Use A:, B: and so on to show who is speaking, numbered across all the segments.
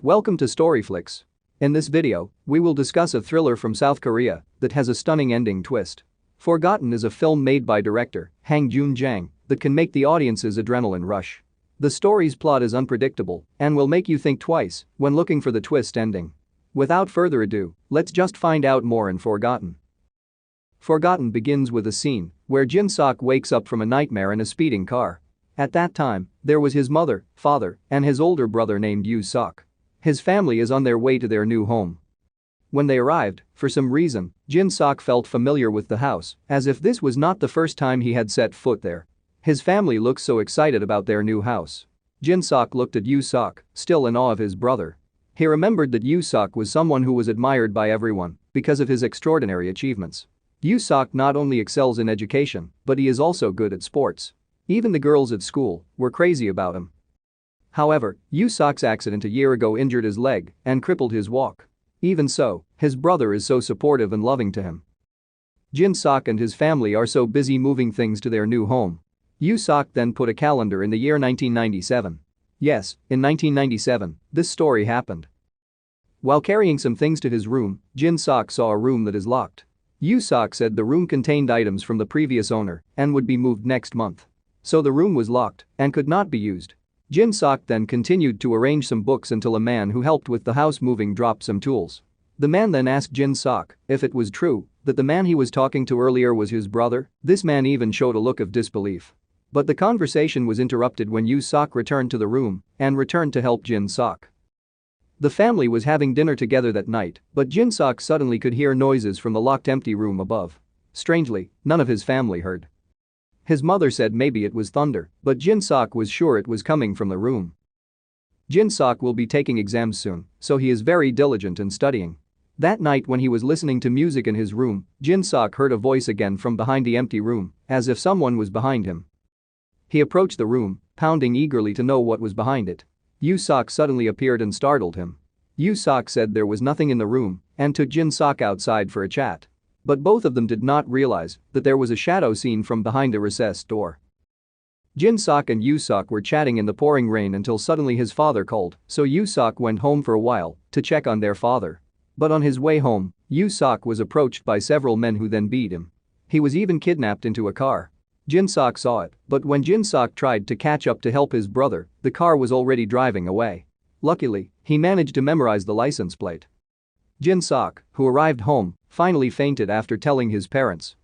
A: Welcome to Storyflix. In this video, we will discuss a thriller from South Korea that has a stunning ending twist. Forgotten is a film made by director Hang Joon-jang that can make the audience's adrenaline rush. The story's plot is unpredictable and will make you think twice when looking for the twist ending. Without further ado, let's just find out more in Forgotten. Forgotten begins with a scene where Jin-Seok wakes up from a nightmare in a speeding car. At that time, there was his mother, father, and his older brother named Yoo-Seok. His family is on their way to their new home. When they arrived, for some reason, Jin-Seok felt familiar with the house, as if this was not the first time he had set foot there. His family looked so excited about their new house. Jin-Seok looked at Yoo-Seok, still in awe of his brother. He remembered that Yoo-Seok was someone who was admired by everyone because of his extraordinary achievements. Yoo-Seok not only excels in education, but he is also good at sports. Even the girls at school were crazy about him. However, Yoo-Seok's accident a year ago injured his leg and crippled his walk. Even so, his brother is so supportive and loving to him. Jin-Seok and his family are so busy moving things to their new home. Yoo-Seok then put a calendar in the year 1997. Yes, in 1997, this story happened. While carrying some things to his room, Jin-Seok saw a room that is locked. Yoo-Seok said the room contained items from the previous owner and would be moved next month. So the room was locked and could not be used. Jin-Seok then continued to arrange some books until a man who helped with the house moving dropped some tools. The man then asked Jin-Seok if it was true that the man he was talking to earlier was his brother. This man even showed a look of disbelief. But the conversation was interrupted when Yoo-Seok returned to the room and returned to help Jin-Seok. The family was having dinner together that night, but Jin-Seok suddenly could hear noises from the locked empty room above. Strangely, none of his family heard. His mother said maybe it was thunder, but Jin-Seok was sure it was coming from the room. Jin-Seok will be taking exams soon, so he is very diligent in studying. That night when he was listening to music in his room, Jin-Seok heard a voice again from behind the empty room, as if someone was behind him. He approached the room, pounding eagerly to know what was behind it. Yoo-Seok suddenly appeared and startled him. Yoo-Seok said there was nothing in the room and took Jin-Seok outside for a chat. But both of them did not realize that there was a shadow seen from behind a recessed door. Jin-Seok and Yoo-Seok were chatting in the pouring rain until suddenly his father called, so Yoo-Seok went home for a while to check on their father. But on his way home, Yoo-Seok was approached by several men who then beat him. He was even kidnapped into a car. Jin-Seok saw it, but when Jin-Seok tried to catch up to help his brother, the car was already driving away. Luckily, he managed to memorize the license plate. Jin-Seok, who arrived home, finally fainted after telling his parents.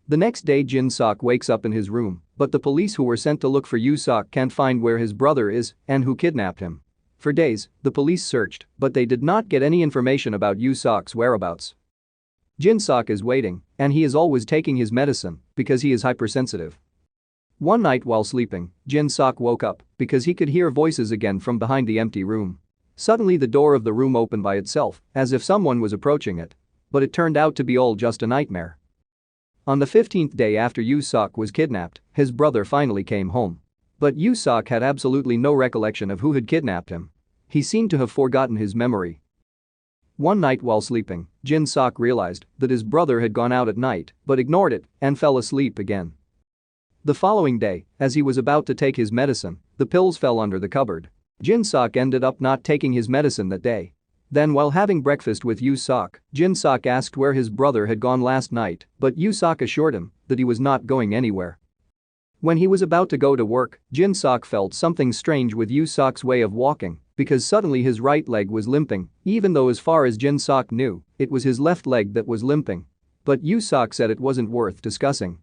A: The next day Jin-Seok wakes up in his room, but the police who were sent to look for Yoo-Seok can't find where his brother is and who kidnapped him. For days, the police searched, but they did not get any information about Yoo-Seok's whereabouts. Jin-Seok is waiting, and he is always taking his medicine because he is hypersensitive. One night while sleeping, Jin-Seok woke up because he could hear voices again from behind the empty room. Suddenly the door of the room opened by itself, as if someone was approaching it. But it turned out to be all just a nightmare. On the 15th day after Yoo-Seok was kidnapped, his brother finally came home. But Yoo-Seok had absolutely no recollection of who had kidnapped him. He seemed to have forgotten his memory. One night while sleeping, Jin-Seok realized that his brother had gone out at night but ignored it and fell asleep again. The following day, as he was about to take his medicine, the pills fell under the cupboard. Jin-Seok ended up not taking his medicine that day. Then while having breakfast with Yoo-Seok, Jin-Seok asked where his brother had gone last night, but Yoo-Seok assured him that he was not going anywhere. When he was about to go to work, Jin-Seok felt something strange with Yoo-Seok's way of walking because suddenly his right leg was limping, even though as far as Jin-Seok knew, it was his left leg that was limping. But Yoo-Seok said it wasn't worth discussing.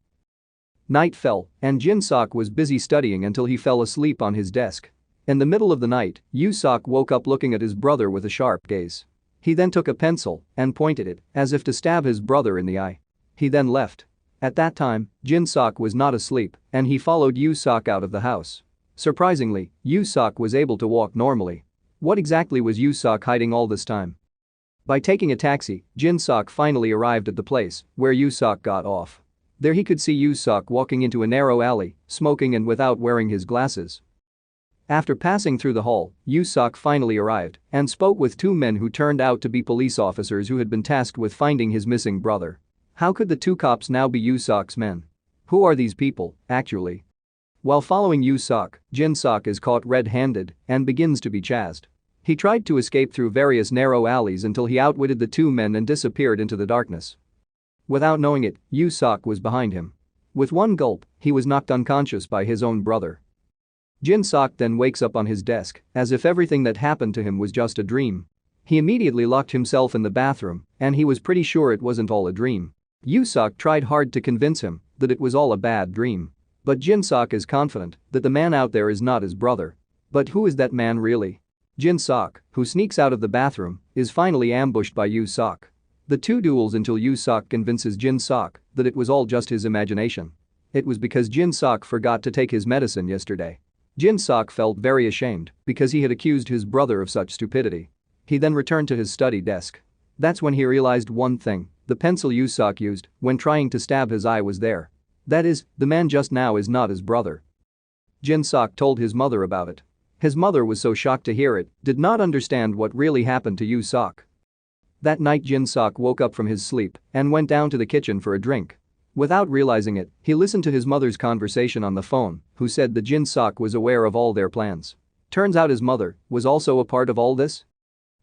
A: Night fell, and Jin-Seok was busy studying until he fell asleep on his desk. In the middle of the night, Yoo-Seok woke up looking at his brother with a sharp gaze. He then took a pencil and pointed it as if to stab his brother in the eye. He then left. At that time, Jin-Seok was not asleep and he followed Yoo-Seok out of the house. Surprisingly, Yoo-Seok was able to walk normally. What exactly was Yoo-Seok hiding all this time? By taking a taxi, Jin-Seok finally arrived at the place where Yoo-Seok got off. There he could see Yoo-Seok walking into a narrow alley, smoking and without wearing his glasses. After passing through the hall, Yoo-Seok finally arrived and spoke with two men who turned out to be police officers who had been tasked with finding his missing brother. How could the two cops now be Yoo-Seok's men? Who are these people, actually? While following Yoo-Seok, Jin-Seok is caught red-handed and begins to be chased. He tried to escape through various narrow alleys until he outwitted the two men and disappeared into the darkness. Without knowing it, Yoo-Seok was behind him. With one gulp, he was knocked unconscious by his own brother. Jin-Seok then wakes up on his desk, as if everything that happened to him was just a dream. He immediately locked himself in the bathroom, and he was pretty sure it wasn't all a dream. Yoo-Seok tried hard to convince him that it was all a bad dream. But Jin-Seok is confident that the man out there is not his brother. But who is that man really? Jin-Seok, who sneaks out of the bathroom, is finally ambushed by Yoo-Seok. The two duels until Yoo-Seok convinces Jin-Seok that it was all just his imagination. It was because Jin-Seok forgot to take his medicine yesterday. Jin-Seok felt very ashamed because he had accused his brother of such stupidity. He then returned to his study desk. That's when he realized one thing: the pencil Yoo-Seok used when trying to stab his eye was there. That is, the man just now is not his brother. Jin-Seok told his mother about it. His mother was so shocked to hear it, did not understand what really happened to Yoo-Seok. That night Jin-Seok woke up from his sleep and went down to the kitchen for a drink. Without realizing it, he listened to his mother's conversation on the phone, who said that Jin-Seok was aware of all their plans. Turns out his mother was also a part of all this.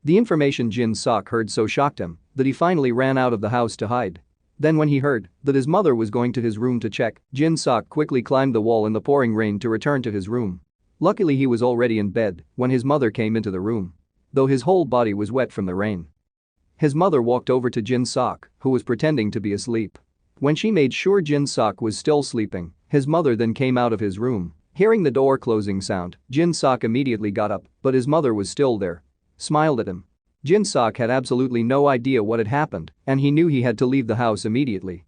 A: The information Jin-Seok heard so shocked him that he finally ran out of the house to hide. Then when he heard that his mother was going to his room to check, Jin-Seok quickly climbed the wall in the pouring rain to return to his room. Luckily he was already in bed when his mother came into the room. Though his whole body was wet from the rain. His mother walked over to Jin-Seok, who was pretending to be asleep. When she made sure Jin-Seok was still sleeping, his mother then came out of his room. Hearing the door closing sound, Jin-Seok immediately got up, but his mother was still there. Smiled at him. Jin-Seok had absolutely no idea what had happened, and he knew he had to leave the house immediately.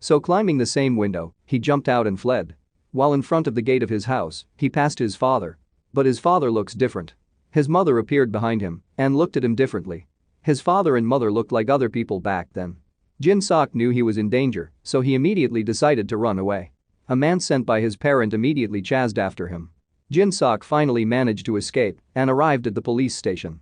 A: So climbing the same window, he jumped out and fled. While in front of the gate of his house, he passed his father. But his father looks different. His mother appeared behind him and looked at him differently. His father and mother looked like other people back then. Jin-Seok knew he was in danger, so he immediately decided to run away. A man sent by his parent immediately chased after him. Jin-Seok finally managed to escape and arrived at the police station.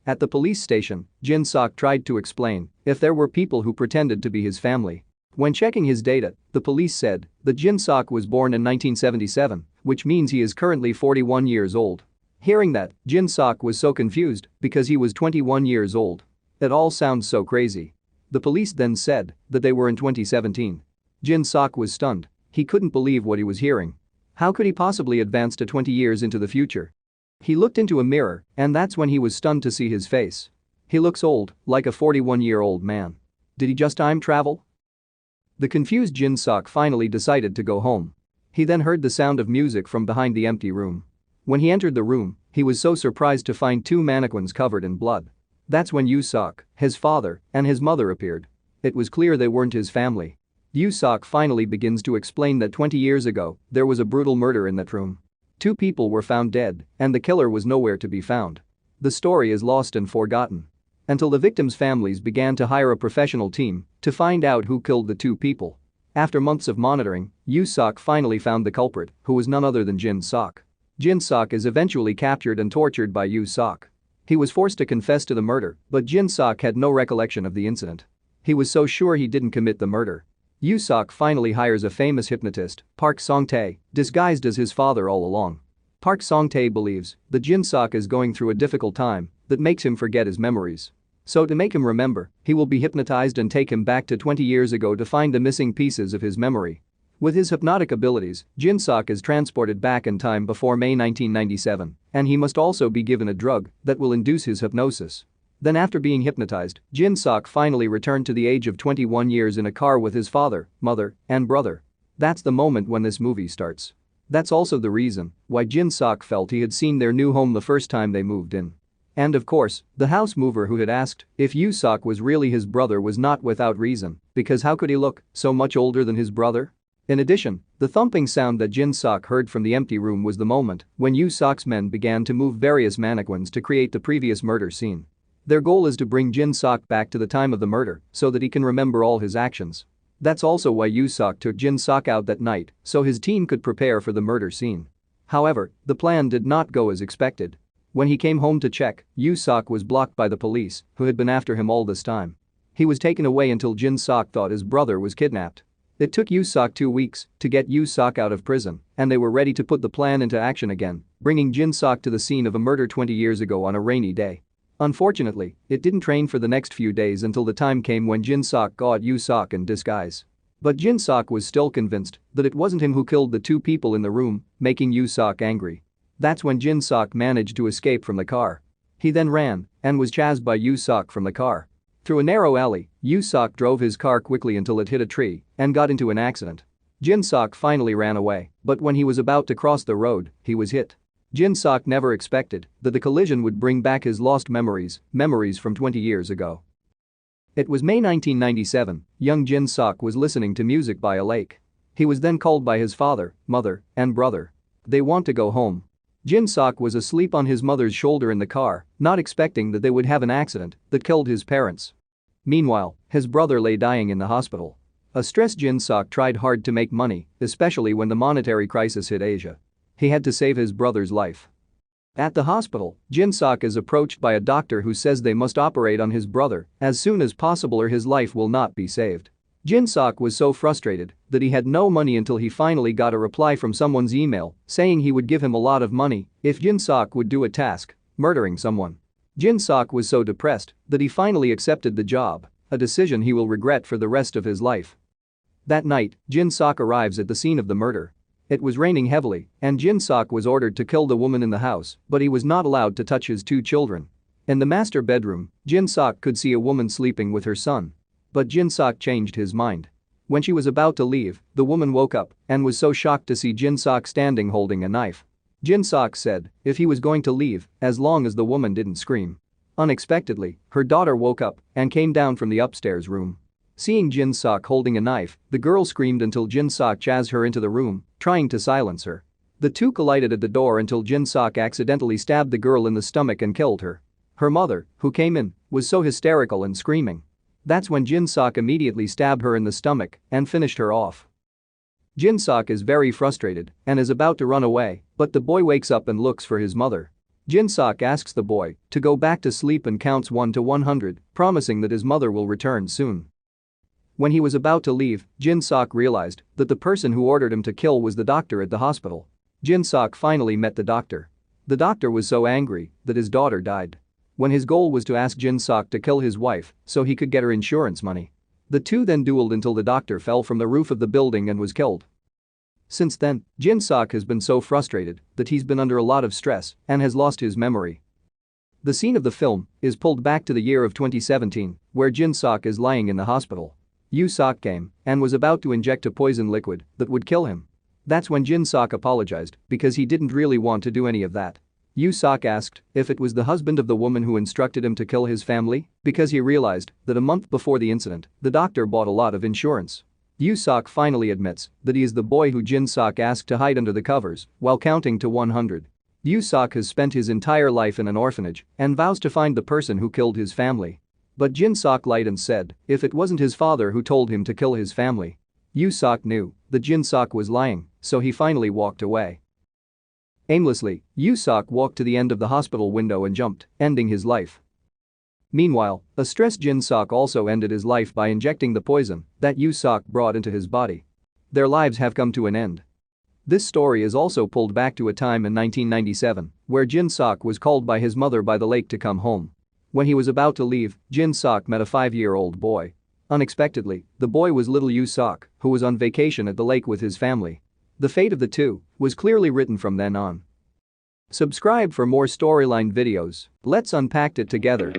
A: At the police station, Jin-Seok tried to explain if there were people who pretended to be his family. When checking his data, the police said that Jin-Seok was born in 1977, which means he is currently 41 years old. Hearing that, Jin-Seok was so confused because he was 21 years old. It all sounds so crazy. The police then said that they were in 2017. Jin-Seok was stunned. He couldn't believe what he was hearing. How could he possibly advance to 20 years into the future? He looked into a mirror, and that's when he was stunned to see his face. He looks old, like a 41-year-old man. Did he just time travel? The confused Jin-Seok finally decided to go home. He then heard the sound of music from behind the empty room. When he entered the room, he was so surprised to find two mannequins covered in blood. That's when Yoo-Seok, his father, and his mother appeared. It was clear they weren't his family. Yoo-Seok finally begins to explain that 20 years ago, there was a brutal murder in that room. Two people were found dead, and the killer was nowhere to be found. The story is lost and forgotten. Until the victims' families began to hire a professional team to find out who killed the two people. After months of monitoring, Yoo-Seok finally found the culprit, who was none other than Jin-Seok. Jin-Seok is eventually captured and tortured by Yoo-Seok. He was forced to confess to the murder, but Jin-Seok had no recollection of the incident. He was so sure he didn't commit the murder. Yoo-Seok finally hires a famous hypnotist, Park Song-tae, disguised as his father all along. Park Song-tae believes that Jin-Seok is going through a difficult time that makes him forget his memories. So to make him remember, he will be hypnotized and take him back to 20 years ago to find the missing pieces of his memory. With his hypnotic abilities, Jin-Seok is transported back in time before May 1997, and he must also be given a drug that will induce his hypnosis. Then after being hypnotized, Jin-Seok finally returned to the age of 21 years in a car with his father, mother, and brother. That's the moment when this movie starts. That's also the reason why Jin-Seok felt he had seen their new home the first time they moved in. And of course, the house mover who had asked if Yoo-Seok was really his brother was not without reason, because how could he look so much older than his brother? In addition, the thumping sound that Jin-Seok heard from the empty room was the moment when Yoo-Seok's men began to move various mannequins to create the previous murder scene. Their goal is to bring Jin-Seok back to the time of the murder so that he can remember all his actions. That's also why Yusok took Jin-Seok out that night so his team could prepare for the murder scene. However, the plan did not go as expected. When he came home to check, Yusok was blocked by the police, who had been after him all this time. He was taken away until Jin-Seok thought his brother was kidnapped. It took Yusok 2 weeks to get Yusok out of prison, and they were ready to put the plan into action again, bringing Jin-Seok to the scene of a murder 20 years ago on a rainy day. Unfortunately, it didn't rain for the next few days until the time came when Jin-Seok caught Yusok in disguise. But Jin-Seok was still convinced that it wasn't him who killed the 2 people in the room, making Yusok angry. That's when Jin-Seok managed to escape from the car. He then ran and was chased by Yusok from the car. Through a narrow alley, Yusok drove his car quickly until it hit a tree and got into an accident. Jin-Seok finally ran away, but when he was about to cross the road, he was hit. Jin-Seok never expected that the collision would bring back his lost memories from 20 years ago. It was May 1997, young Jin-Seok was listening to music by a lake. He was then called by his father, mother, and brother. They want to go home. Jin-Seok was asleep on his mother's shoulder in the car, not expecting that they would have an accident that killed his parents. Meanwhile, his brother lay dying in the hospital. A stressed Jin-Seok tried hard to make money, especially when the monetary crisis hit Asia. He had to save his brother's life. At the hospital, Jin-Seok is approached by a doctor who says they must operate on his brother as soon as possible or his life will not be saved. Jin-Seok was so frustrated that he had no money until he finally got a reply from someone's email saying he would give him a lot of money if Jin-Seok would do a task, murdering someone. Jin-Seok was so depressed that he finally accepted the job, a decision he will regret for the rest of his life. That night, Jin-Seok arrives at the scene of the murder. It was raining heavily, and Jin-Seok was ordered to kill the woman in the house, but he was not allowed to touch his 2 children. In the master bedroom, Jin-Seok could see a woman sleeping with her son. But Jin-Seok changed his mind. When she was about to leave, the woman woke up and was so shocked to see Jin-Seok standing holding a knife. Jin-Seok said if he was going to leave as long as the woman didn't scream. Unexpectedly, her daughter woke up and came down from the upstairs room. Seeing Jin-Seok holding a knife, the girl screamed until Jin-Seok chased her into the room, trying to silence her. The two collided at the door until Jin-Seok accidentally stabbed the girl in the stomach and killed her. Her mother, who came in, was so hysterical and screaming. That's when Jin-Seok immediately stabbed her in the stomach and finished her off. Jin-Seok is very frustrated and is about to run away, but the boy wakes up and looks for his mother. Jin-Seok asks the boy to go back to sleep and counts 1 to 100, promising that his mother will return soon. When he was about to leave, Jin-Seok realized that the person who ordered him to kill was the doctor at the hospital. Jin-Seok finally met the doctor. The doctor was so angry that his daughter died. When his goal was to ask Jin-Seok to kill his wife so he could get her insurance money. The two then dueled until the doctor fell from the roof of the building and was killed. Since then, Jin-Seok has been so frustrated that he's been under a lot of stress and has lost his memory. The scene of the film is pulled back to the year of 2017, where Jin-Seok is lying in the hospital. Yusok came and was about to inject a poison liquid that would kill him. That's when Jin-Seok apologized because he didn't really want to do any of that. Yusok asked if it was the husband of the woman who instructed him to kill his family because he realized that a month before the incident, the doctor bought a lot of insurance. Yusok finally admits that he is the boy who Jin-Seok asked to hide under the covers while counting to 100. Yusok has spent his entire life in an orphanage and vows to find the person who killed his family. But Jin-Seok lied and said if it wasn't his father who told him to kill his family. Yusok knew that Jin-Seok was lying, so he finally walked away. Aimlessly, Yusok walked to the end of the hospital window and jumped, ending his life. Meanwhile, a stressed Jin-Seok also ended his life by injecting the poison that Yusok brought into his body. Their lives have come to an end. This story is also pulled back to a time in 1997 where Jin-Seok was called by his mother by the lake to come home. When he was about to leave, Jin-Seok met a 5-year-old boy. Unexpectedly, the boy was little Yoo-Seok, who was on vacation at the lake with his family. The fate of the two was clearly written from then on. Subscribe for more storyline videos. Let's unpack it together.